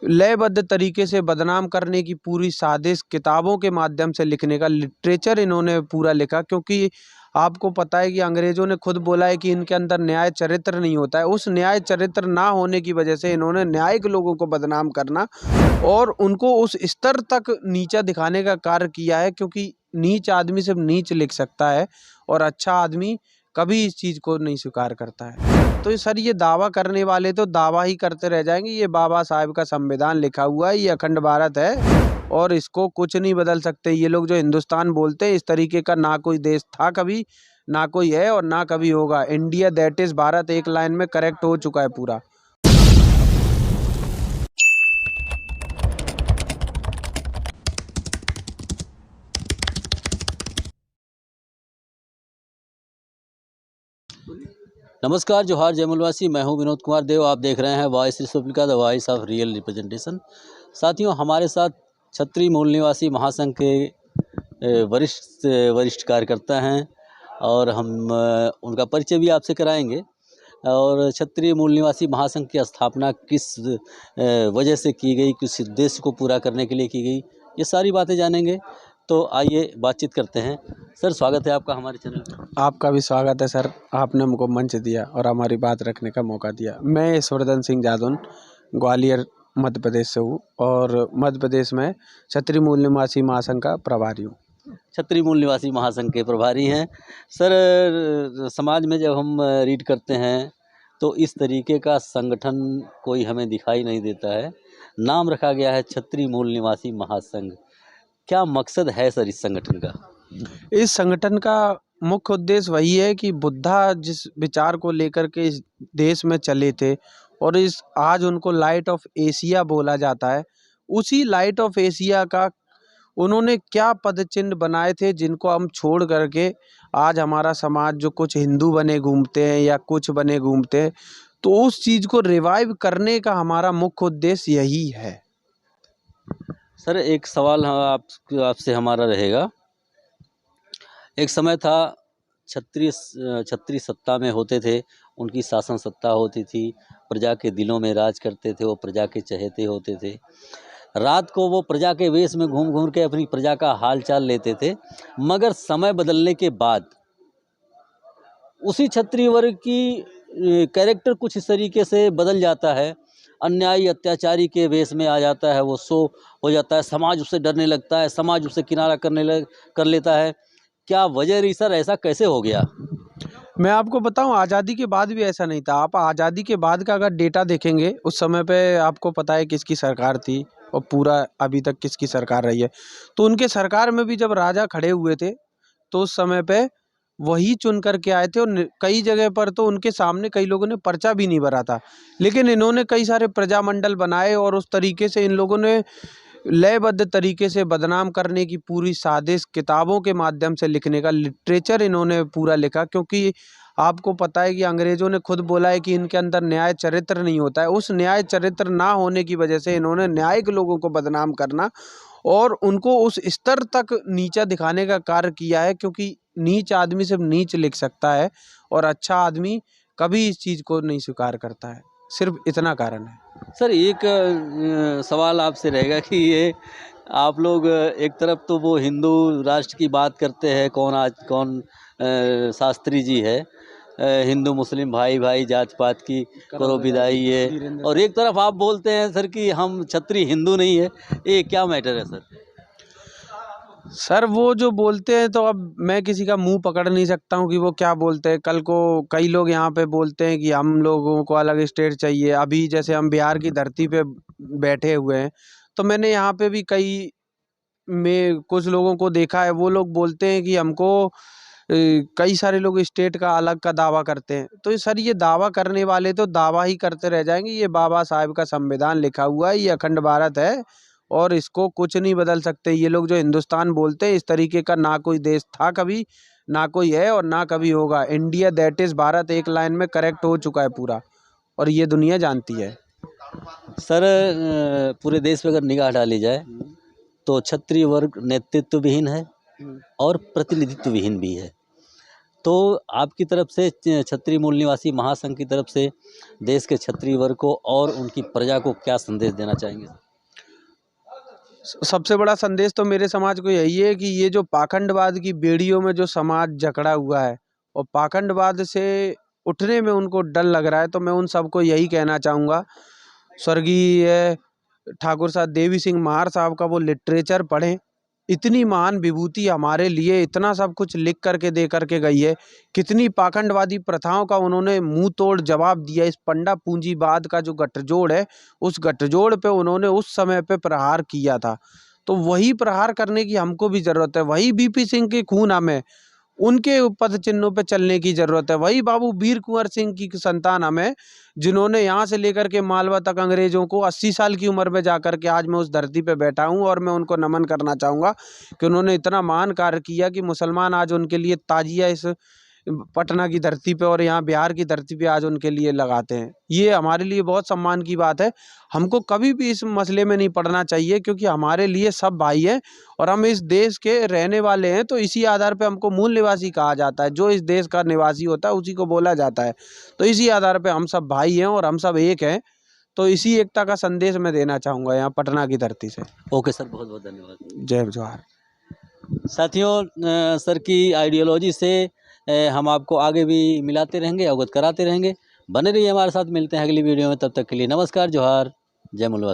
लयबद्ध तरीके से बदनाम करने की पूरी साजिश किताबों के माध्यम से लिखने का लिटरेचर इन्होंने पूरा लिखा। क्योंकि आपको पता है कि अंग्रेजों ने खुद बोला है कि इनके अंदर न्याय चरित्र नहीं होता है। उस न्याय चरित्र ना होने की वजह से इन्होंने न्यायिक लोगों को बदनाम करना और उनको उस स्तर तक नीचा दिखाने का कार्य किया है। क्योंकि नीच आदमी सिर्फ नीच लिख सकता है और अच्छा आदमी कभी इस चीज़ को नहीं स्वीकार करता है। तो सर ये दावा करने वाले तो दावा ही करते रह जाएंगे। ये बाबा साहेब का संविधान लिखा हुआ है, ये अखंड भारत है और इसको कुछ नहीं बदल सकते। ये लोग जो हिंदुस्तान बोलते हैं, इस तरीके का ना कोई देश था कभी, ना कोई है और ना कभी होगा। इंडिया दैट इज भारत एक लाइन में करेक्ट हो चुका है पूरा। नमस्कार, जोहार, जय मूलवासी। मैं हूं विनोद कुमार देव। आप देख रहे हैं voice Republica, the voice of real representation. साथियों, हमारे साथ छतरी मूल निवासी महासंघ के वरिष्ठ कार्यकर्ता हैं और हम उनका परिचय भी आपसे कराएंगे। और छतरी मूल निवासी महासंघ की स्थापना किस वजह से की गई, किस उद्देश्य को पूरा करने के लिए की गई, ये सारी बातें जानेंगे। तो आइए बातचीत करते हैं। सर, स्वागत है आपका हमारे चैनल पर। आपका भी स्वागत है सर। आपने हमको मंच दिया और हमारी बात रखने का मौका दिया। मैं ईश्वरधन सिंह जादौन ग्वालियर मध्य प्रदेश से हूँ और मध्य प्रदेश में छतरी मूल निवासी महासंघ का प्रभारी हूँ। छतरी मूल निवासी महासंघ के प्रभारी हैं। सर, समाज में जब हम रीड करते हैं तो इस तरीके का संगठन कोई हमें दिखाई नहीं देता है। नाम रखा गया है छतरी मूल निवासी महासंघ। क्या मकसद है सर इस संगठन का? इस संगठन का मुख्य उद्देश्य वही है कि बुद्धा जिस विचार को लेकर के इस देश में चले थे और इस आज उनको लाइट ऑफ एशिया बोला जाता है, उसी लाइट ऑफ एशिया का उन्होंने क्या पदचिन्ह बनाए थे जिनको हम छोड़ करके आज हमारा समाज जो कुछ हिंदू बने घूमते हैं या कुछ बने घूमते हैं, तो उस चीज़ को रिवाइव करने का हमारा मुख्य उद्देश्य यही है। सर, एक सवाल आपसे हमारा रहेगा। एक समय था छत्री सत्ता में होते थे, उनकी शासन सत्ता होती थी, प्रजा के दिलों में राज करते थे, वो प्रजा के चहेते होते थे। रात को वो प्रजा के वेश में घूम घूम के अपनी प्रजा का हाल चाल लेते थे। मगर समय बदलने के बाद उसी क्षत्रिय वर्ग की कैरेक्टर कुछ इस तरीके से बदल जाता है। अन्यायी अत्याचारी के वेश में आ जाता है, वो सो हो जाता है, समाज उससे डरने लगता है, समाज उससे किनारा कर लेता है। क्या वजह रही सर, ऐसा कैसे हो गया? मैं आपको बताऊं, आज़ादी के बाद भी ऐसा नहीं था। आप आज़ादी के बाद का अगर डेटा देखेंगे, उस समय पे आपको पता है किसकी सरकार थी और पूरा अभी तक किसकी सरकार रही है। तो उनके सरकार में भी जब राजा खड़े हुए थे तो उस समय पे वही चुन करके आए थे और कई जगह पर तो उनके सामने कई लोगों ने पर्चा भी नहीं भरा था। लेकिन इन्होंने कई सारे प्रजामंडल बनाए और उस तरीके से इन लोगों ने लयबद्ध तरीके से बदनाम करने की पूरी साजिश किताबों के माध्यम से लिखने का लिटरेचर इन्होंने पूरा लिखा। क्योंकि आपको पता है कि अंग्रेजों ने खुद बोला है कि इनके अंदर न्याय चरित्र नहीं होता है। उस न्याय चरित्र ना होने की वजह से इन्होंने न्यायिक लोगों को बदनाम करना और उनको उस स्तर तक नीचा दिखाने का कार्य किया है। क्योंकि नीच आदमी सिर्फ नीच लिख सकता है और अच्छा आदमी कभी इस चीज़ को नहीं स्वीकार करता है। सिर्फ इतना कारण है। सर, एक सवाल आपसे रहेगा कि ये आप लोग एक तरफ तो वो हिंदू राष्ट्र की बात करते हैं, कौन शास्त्री जी है, हिंदू मुस्लिम भाई भाई जात पात की करो विदाई है, और एक तरफ आप बोलते हैं सर कि हम छत्री हिंदू नहीं है। ये क्या मैटर है सर? सर वो जो बोलते हैं तो अब मैं किसी का मुंह पकड़ नहीं सकता हूँ कि वो क्या बोलते हैं। कल को कई लोग यहाँ पे बोलते हैं कि हम लोगों को अलग स्टेट चाहिए। अभी जैसे हम बिहार की धरती पे बैठे हुए हैं, तो मैंने यहाँ पे भी कई में कुछ लोगों को देखा है। वो लोग बोलते हैं कि हमको कई सारे लोग स्टेट का अलग का दावा करते हैं। तो ये सर ये दावा करने वाले तो दावा ही करते रह जाएंगे। ये बाबा साहेब का संविधान लिखा हुआ है, ये अखंड भारत है और इसको कुछ नहीं बदल सकते। ये लोग जो हिंदुस्तान बोलते हैं, इस तरीके का ना कोई देश था कभी, ना कोई है और ना कभी होगा। इंडिया दैट इज भारत एक लाइन में करेक्ट हो चुका है पूरा और ये दुनिया जानती है। सर, पूरे देश पे अगर निगाह डाली जाए तो क्षत्रिय वर्ग नेतृत्व विहीन है और प्रतिनिधित्व विहीन भी है। तो आपकी तरफ से क्षत्रिय मूल निवासी महासंघ की तरफ से देश के क्षत्रिय वर्ग को और उनकी प्रजा को क्या संदेश देना चाहेंगे? सबसे बड़ा संदेश तो मेरे समाज को यही है कि ये जो पाखंडवाद की बेड़ियों में जो समाज जकड़ा हुआ है और पाखंडवाद से उठने में उनको डर लग रहा है, तो मैं उन सबको यही कहना चाहूँगा, स्वर्गीय ठाकुर साहब देवी सिंह महार साहब का वो लिटरेचर पढ़ें। इतनी महान विभूति हमारे लिए इतना सब कुछ लिख करके दे करके गई है, कितनी पाखंडवादी प्रथाओं का उन्होंने मुंह तोड़ जवाब दिया। इस पंडा पूंजीवाद का जो गठजोड़ है, उस गठजोड़ पे उन्होंने उस समय पे प्रहार किया था, तो वही प्रहार करने की हमको भी जरूरत है। वही बीपी सिंह के खून हमें, उनके पद चिन्हों पे चलने की जरूरत है। वही बाबू वीर कुंवर सिंह की संतान हमें, जिन्होंने यहाँ से लेकर के मालवा तक अंग्रेजों को 80 साल की उम्र में जाकर के आज मैं उस धरती पे बैठा हूँ, और मैं उनको नमन करना चाहूँगा कि उन्होंने इतना महान कार्य किया कि मुसलमान आज उनके लिए ताजिया इस पटना की धरती पे और यहाँ बिहार की धरती पे आज उनके लिए लगाते हैं। ये हमारे लिए बहुत सम्मान की बात है। हमको कभी भी इस मसले में नहीं पड़ना चाहिए, क्योंकि हमारे लिए सब भाई हैं और हम इस देश के रहने वाले हैं। तो इसी आधार पे हमको मूल निवासी कहा जाता है। जो इस देश का निवासी होता है उसी को बोला जाता है। तो इसी आधार पे हम सब भाई हैं और हम सब एक हैं। तो इसी एकता का संदेश मैं देना चाहूँगा यहाँ पटना की धरती से। ओके सर, बहुत बहुत धन्यवाद। जय जोहार। साथियों, सर की आइडियोलॉजी से हम आपको आगे भी मिलाते रहेंगे, अवगत कराते रहेंगे। बने रहिए हमारे साथ, मिलते हैं अगली वीडियो में। तब तक के लिए नमस्कार, जोहार, जय मूलवासी।